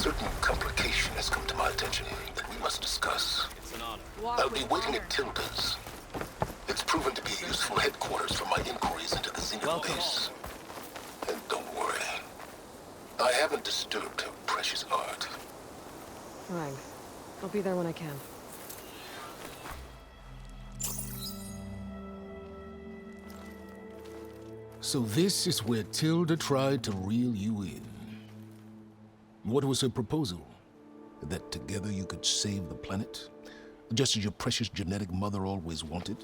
certain complication has come to my attention that we must discuss. It's an honor. I'll be waiting at Tilda's. It's proven to be a useful headquarters for my inquiries into the Zenith base. And don't worry, I haven't disturbed her precious art. Fine. I'll be there when I can. So this is where Tilda tried to reel you in. What was her proposal? That together you could save the planet? Just as your precious genetic mother always wanted?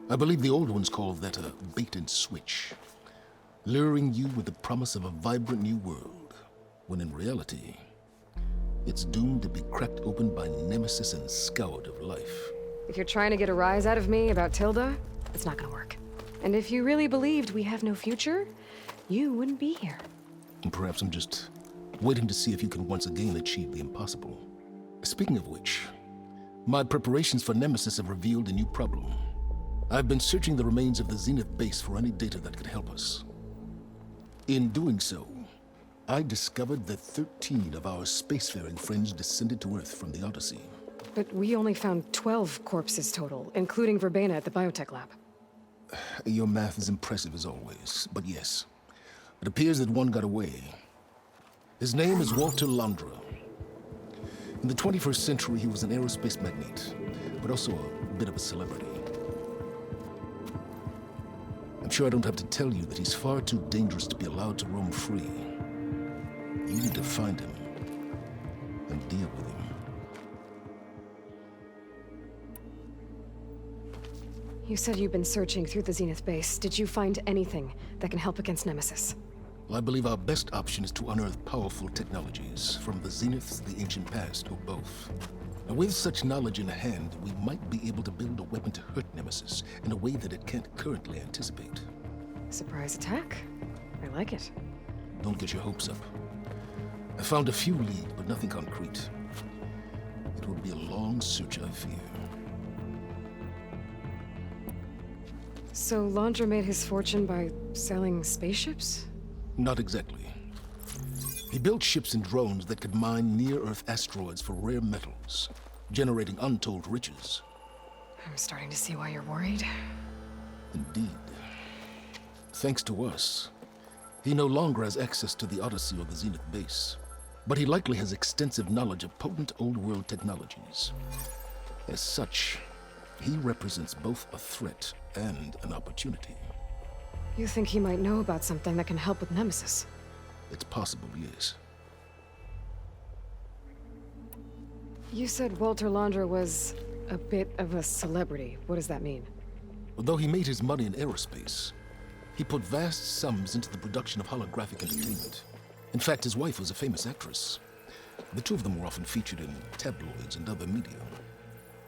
I believe the old ones called that a bait and switch. Luring you with the promise of a vibrant new world, when in reality, it's doomed to be cracked open by nemesis and scoured of life. If you're trying to get a rise out of me about Tilda, it's not gonna work. And if you really believed we have no future, you wouldn't be here. And perhaps I'm just waiting to see if you can once again achieve the impossible. Speaking of which, my preparations for Nemesis have revealed a new problem. I've been searching the remains of the Zenith base for any data that could help us. In doing so, I discovered that 13 of our spacefaring friends descended to Earth from the Odyssey. But we only found 12 corpses total, including Verbena at the biotech lab. Your math is impressive as always, but yes, it appears that one got away. His name is Walter Londra. In the 21st century, he was an aerospace magnate, but also a bit of a celebrity. I'm sure I don't have to tell you that he's far too dangerous to be allowed to roam free. You need to find him and deal with him. You said you've been searching through the Zenith base. Did you find anything that can help against Nemesis? Well, I believe our best option is to unearth powerful technologies from the Zeniths, the ancient past, or both. Now, with such knowledge in hand, we might be able to build a weapon to hurt Nemesis in a way that it can't currently anticipate. Surprise attack? I like it. Don't get your hopes up. I found a few leads, but nothing concrete. It will be a long search, I fear. So Londra made his fortune by selling spaceships? Not exactly. He built ships and drones that could mine near-Earth asteroids for rare metals, generating untold riches. I'm starting to see why you're worried. Indeed. Thanks to us, he no longer has access to the Odyssey or the Zenith base, but he likely has extensive knowledge of potent old-world technologies. As such, he represents both a threat and an opportunity. You think he might know about something that can help with Nemesis? It's possible, yes. You said Walter Londra was a bit of a celebrity. What does that mean? Although he made his money in aerospace, he put vast sums into the production of holographic entertainment. In fact, his wife was a famous actress. The two of them were often featured in tabloids and other media.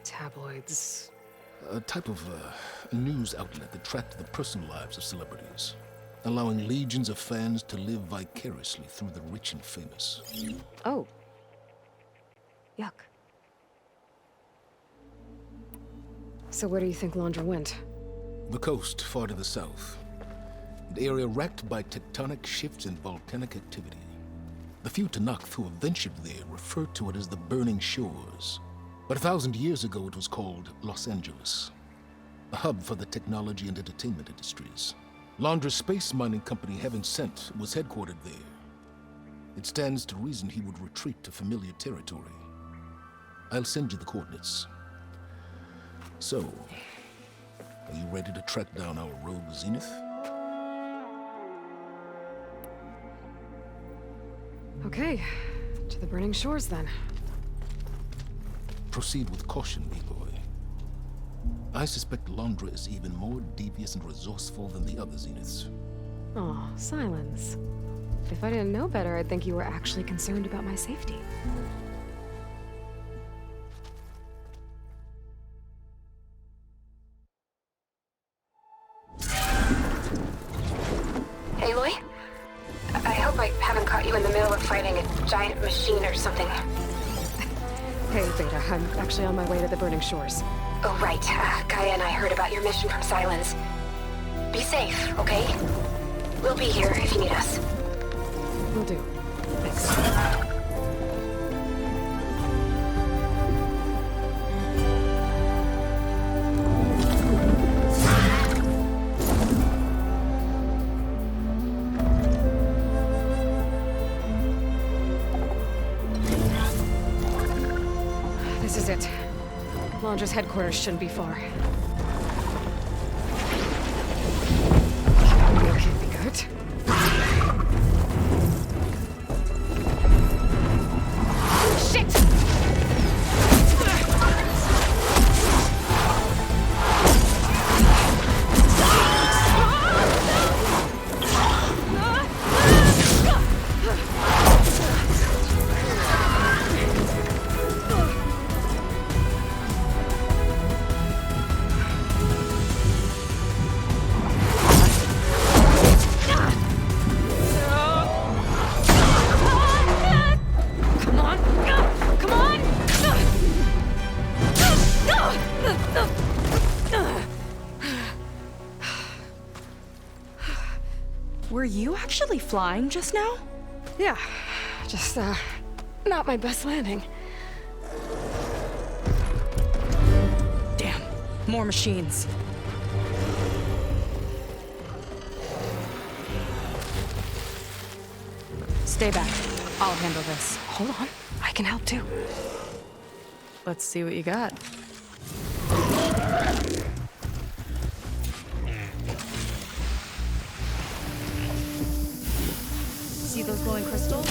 Tabloids? A type of news outlet that tracked the personal lives of celebrities, allowing legions of fans to live vicariously through the rich and famous. Oh. Yuck. So where do you think Londra went? The coast, far to the south. An area racked by tectonic shifts and volcanic activity. The few Tanakh who have ventured there refer to it as the Burning Shores. But 1,000 years ago it was called Los Angeles, a hub for the technology and entertainment industries. Londra's space mining company, Heaven Sent, was headquartered there. It stands to reason he would retreat to familiar territory. I'll send you the coordinates. So, are you ready to track down our rogue Zenith? Okay, to the Burning Shores then. Proceed with caution, B-boy. I suspect Londra is even more devious and resourceful than the other Zeniths. Aw, Silence. If I didn't know better, I'd think you were actually concerned about my safety. Aloy? I hope I haven't caught you in the middle of fighting a giant machine or something. Hey, Beta, I'm actually on my way to the Burning Shores. Oh, right. Gaia and I heard about your mission from Silence. Be safe, okay? We'll be here if you need us. Will do. Thanks. This is it. Launder's headquarters shouldn't be far. Audio can't be good. Shit! Were you actually flying just now? Yeah, just, not my best landing. Damn, more machines. Stay back. I'll handle this. Hold on, I can help too. Let's see what you got. See those glowing crystals?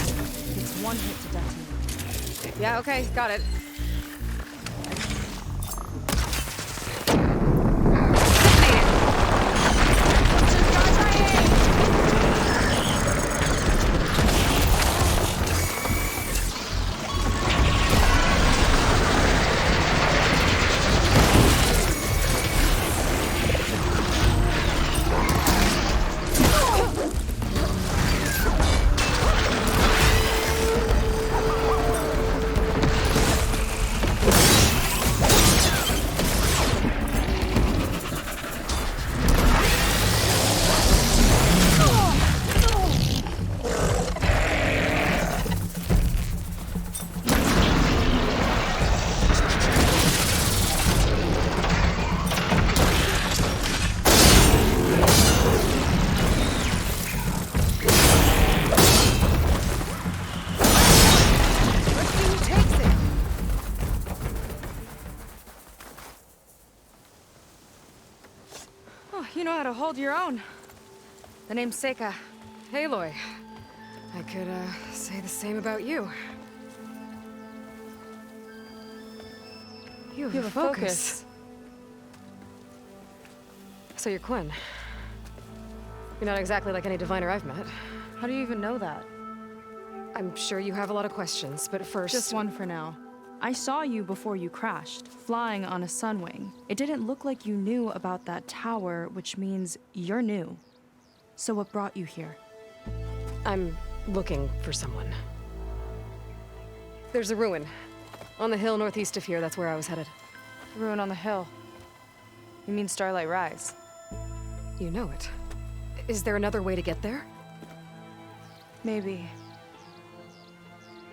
It's one hit to detonate. Yeah, okay, got it. You know how to hold your own. The name's Seika. Aloy. I could, say the same about you. You have a focus. So you're Quinn. You're not exactly like any diviner I've met. How do you even know that? I'm sure you have a lot of questions, but first... Just one for now. I saw you before you crashed, flying on a sunwing. It didn't look like you knew about that tower, which means you're new. So what brought you here? I'm looking for someone. There's a ruin. On the hill northeast of here, that's where I was headed. Ruin on the hill. You mean Starlight Rise? You know it. Is there another way to get there? Maybe.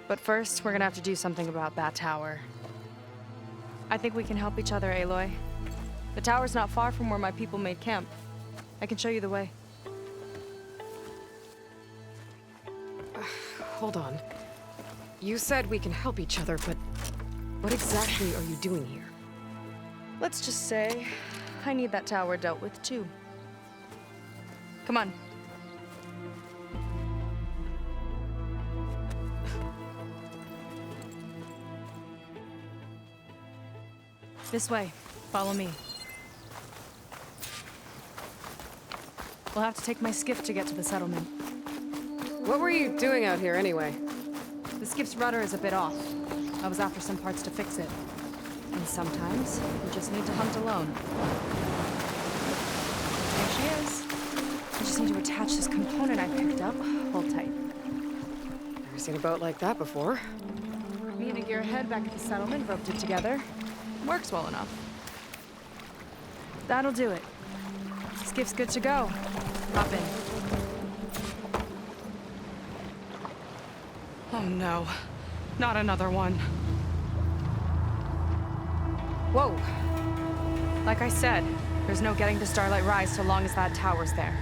But first, we're gonna have to do something about that tower. I think we can help each other, Aloy. The tower's not far from where my people made camp. I can show you the way. Hold on. You said we can help each other, but what exactly are you doing here? Let's just say, I need that tower dealt with too. Come on. This way. Follow me. We'll have to take my skiff to get to the settlement. What were you doing out here anyway? The skiff's rudder is a bit off. I was after some parts to fix it. And sometimes, you just need to hunt alone. There she is. I just need to attach this component I picked up. Hold tight. Never seen a boat like that before. Me and a gearhead back at the settlement roped it together. Works well enough. That'll do it. Skiff's good to go. Hop in. Oh no. Not another one. Whoa. Like I said, there's no getting to Starlight Rise so long as that tower's there.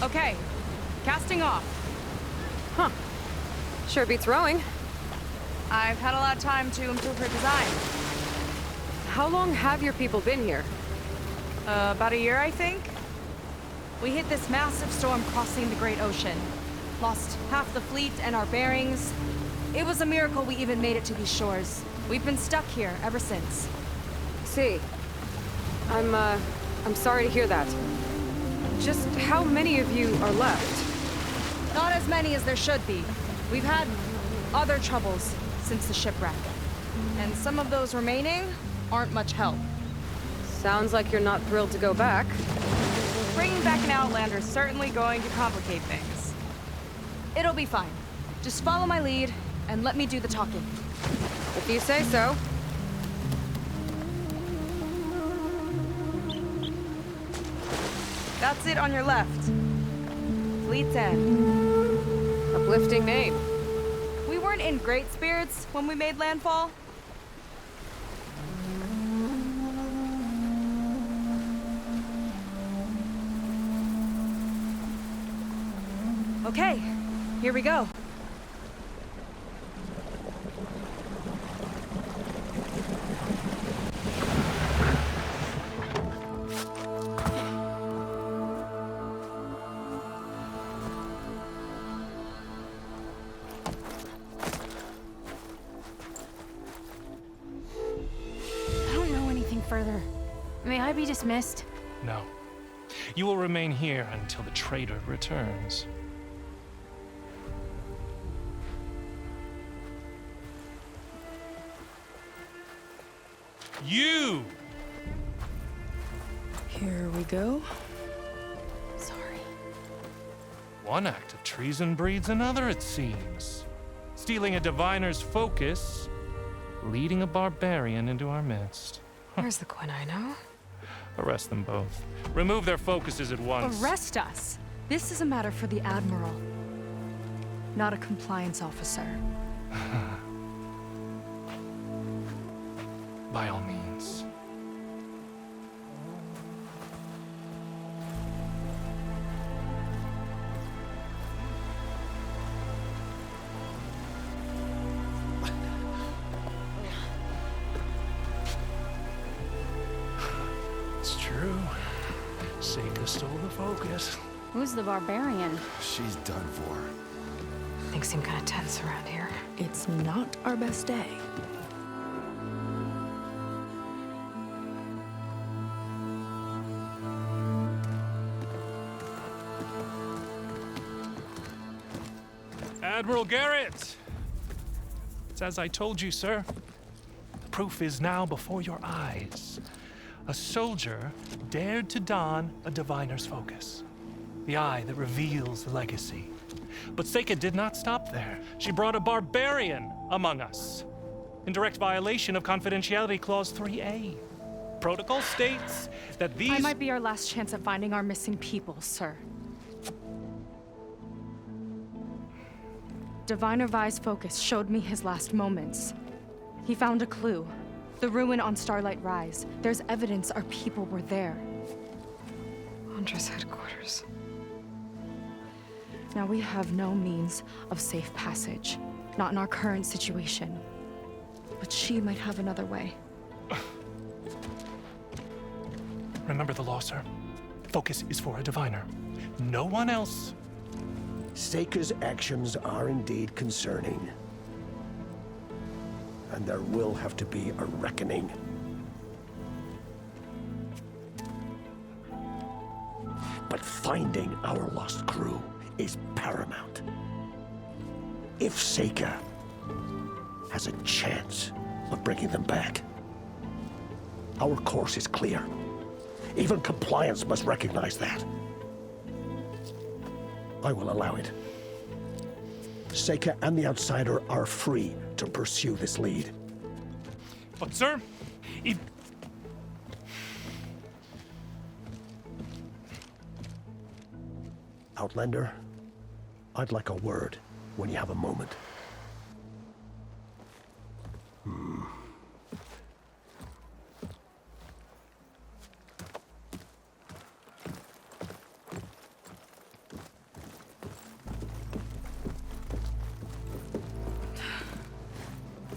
Okay. Casting off. Huh. Sure beats rowing. I've had a lot of time to improve her design. How long have your people been here? About a year, I think. We hit this massive storm crossing the Great Ocean. Lost half the fleet and our bearings. It was a miracle we even made it to these shores. We've been stuck here ever since. See, I'm sorry to hear that. Just how many of you are left? Not as many as there should be. We've had other troubles since the shipwreck. And some of those remaining aren't much help. Sounds like you're not thrilled to go back. Bringing back an Outlander is certainly going to complicate things. It'll be fine. Just follow my lead and let me do the talking. If you say so. That's it on your left. Fleet's End. Uplifting name. We weren't in great spirits when we made landfall. Okay, here we go. I don't know anything further. May I be dismissed? No. You will remain here until the traitor returns. You! Here we go. Sorry. One act of treason breeds another, it seems. Stealing a diviner's focus, leading a barbarian into our midst. Where's the Quinino? Arrest them both. Remove their focuses at once. Arrest us. This is a matter for the Admiral, not a compliance officer. By all means. It's true. Seika stole the focus. Who's the barbarian? She's done for. Things seem kind of tense around here. It's not our best day. Admiral Garrett! It's as I told you, sir. The proof is now before your eyes. A soldier dared to don a diviner's focus. The eye that reveals the legacy. But Seika did not stop there. She brought a barbarian among us. In direct violation of Confidentiality Clause 3A. Protocol states that these... I might be our last chance at finding our missing people, sir. Diviner Vi's focus showed me his last moments. He found a clue. The ruin on Starlight Rise. There's evidence our people were there. Huntress headquarters. Now we have no means of safe passage. Not in our current situation. But she might have another way. Remember the law, sir. Focus is for a diviner. No one else. Seika's actions are indeed concerning. And there will have to be a reckoning. But finding our lost crew is paramount. If Seika has a chance of bringing them back, our course is clear. Even compliance must recognize that. I will allow it. Seika and the Outsider are free to pursue this lead. But, sir, if... Outlander, I'd like a word when you have a moment.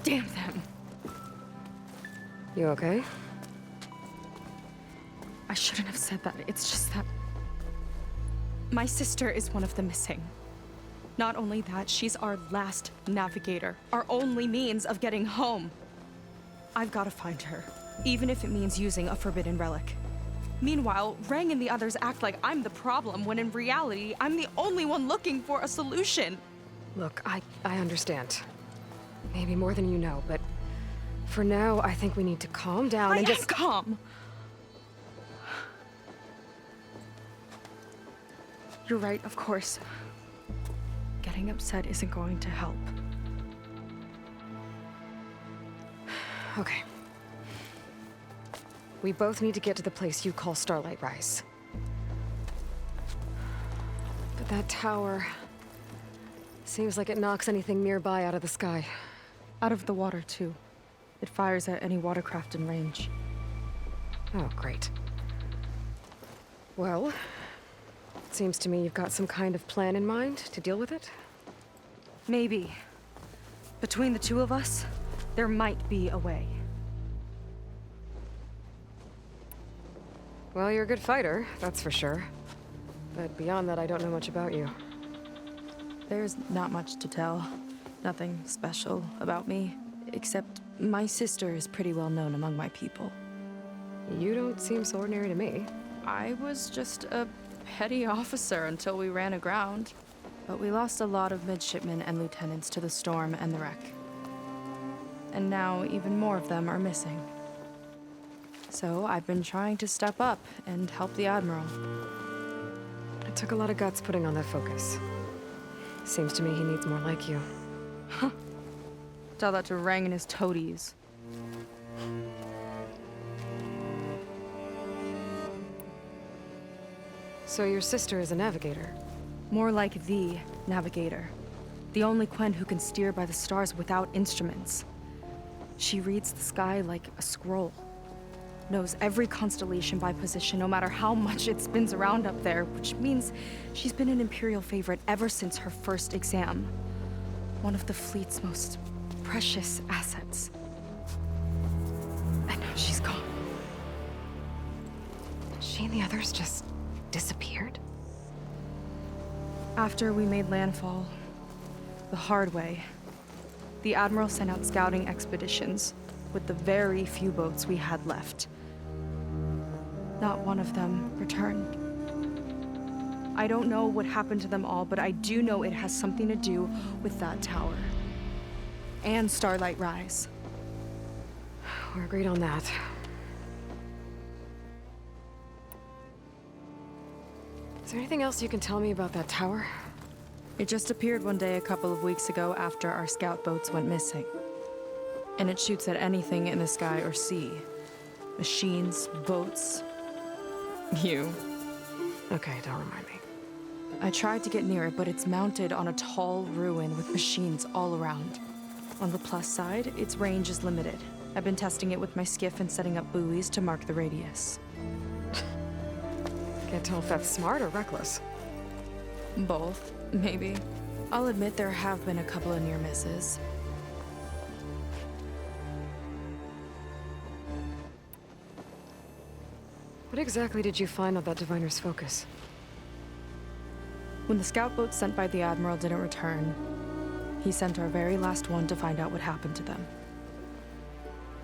Damn them. You okay? I shouldn't have said that. It's just that my sister is one of the missing. Not only that, she's our last navigator, our only means of getting home. I've got to find her, even if it means using a forbidden relic. Meanwhile, Rang and the others act like I'm the problem, when in reality, I'm the only one looking for a solution. Look, I understand. Maybe more than you know, but for now, I think we need to calm down and just... calm. You're right, of course. Getting upset isn't going to help. Okay. We both need to get to the place you call Starlight Rise. But that tower... seems like it knocks anything nearby out of the sky. Out of the water, too. It fires at any watercraft in range. Oh, great. Well, it seems to me you've got some kind of plan in mind to deal with it. Maybe. Between the two of us, there might be a way. Well, you're a good fighter, that's for sure. But beyond that, I don't know much about you. There's not much to tell. Nothing special about me. Except my sister is pretty well known among my people. You don't seem so ordinary to me. I was just a petty officer until we ran aground. But we lost a lot of midshipmen and lieutenants to the storm and the wreck. And now even more of them are missing. So I've been trying to step up and help the Admiral. It took a lot of guts putting on that focus. Seems to me he needs more like you. Tell that to Rang and his toadies. So your sister is a navigator? More like the navigator. The only Quen who can steer by the stars without instruments. She reads the sky like a scroll. Knows every constellation by position, no matter how much it spins around up there, which means she's been an Imperial favorite ever since her first exam. One of the fleet's most precious assets. And now she's gone. She and the others just disappeared? After we made landfall, the hard way, the Admiral sent out scouting expeditions with the very few boats we had left. Not one of them returned. I don't know what happened to them all, but I do know it has something to do with that tower. And Starlight Rise. We're agreed on that. Is there anything else you can tell me about that tower? It just appeared one day a couple of weeks ago after our scout boats went missing. And it shoots at anything in the sky or sea. Machines, boats. You. Okay, don't remind me. I tried to get near it, but it's mounted on a tall ruin with machines all around. On the plus side, its range is limited. I've been testing it with my skiff and setting up buoys to mark the radius. Can't tell if that's smart or reckless. Both, maybe. I'll admit there have been a couple of near misses. What exactly did you find on that diviner's focus? When the scout boat sent by the Admiral didn't return, he sent our very last one to find out what happened to them.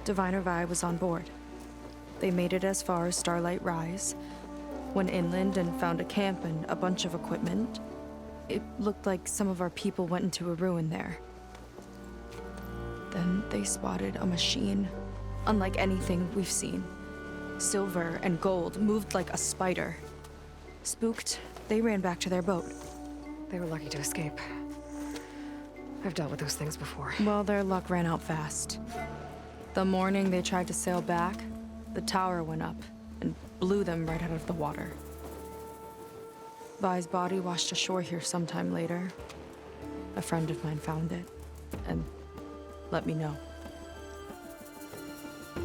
Diviner Vi was on board. They made it as far as Starlight Rise, went inland and found a camp and a bunch of equipment. It looked like some of our people went into a ruin there. Then they spotted a machine, unlike anything we've seen. Silver and gold, moved like a spider. Spooked, they ran back to their boat. They were lucky to escape. I've dealt with those things before. Well, their luck ran out fast. The morning they tried to sail back, the tower went up and blew them right out of the water. Vi's body washed ashore here sometime later. A friend of mine found it and let me know.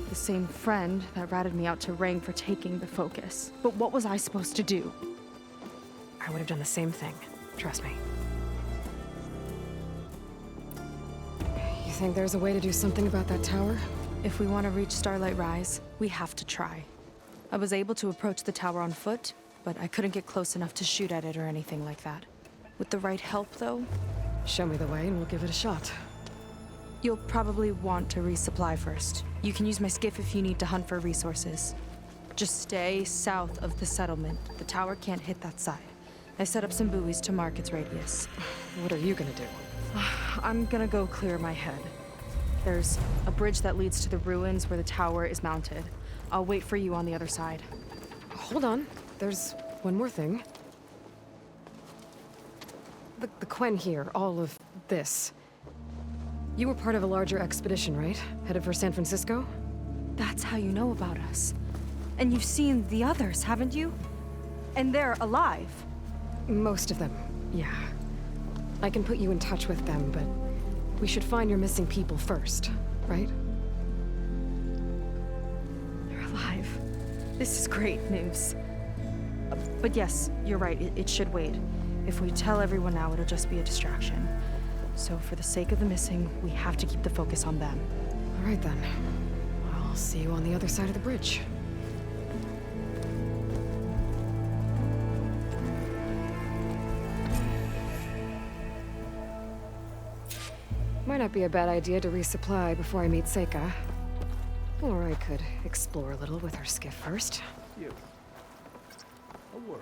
The same friend that ratted me out to Rang for taking the focus. But what was I supposed to do? I would have done the same thing. Trust me. You think there's a way to do something about that tower? If we want to reach Starlight Rise, we have to try. I was able to approach the tower on foot, but I couldn't get close enough to shoot at it or anything like that. With the right help, though, Show me the way and we'll give it a shot. you'll probably want to resupply first. You can use my skiff if you need to hunt for resources. Just stay south of the settlement. The tower can't hit that side. I set up some buoys to mark its radius. What are you gonna do? I'm gonna go clear my head. There's a bridge that leads to the ruins where the tower is mounted. I'll wait for you on the other side. Hold on. There's one more thing. The Quen here, all of this. You were part of a larger expedition, right? Headed for San Francisco? That's how you know about us. And you've seen the others, haven't you? And they're alive. Most of them, yeah. I can put you in touch with them, but we should find your missing people first, right? They're alive. This is great news. But yes, you're right, it should wait. If we tell everyone now, it'll just be a distraction. So for the sake of the missing, we have to keep the focus on them. All right then. I'll see you on the other side of the bridge. Might not be a bad idea to resupply before I meet Seika. Or I could explore a little with her skiff first. You. A word.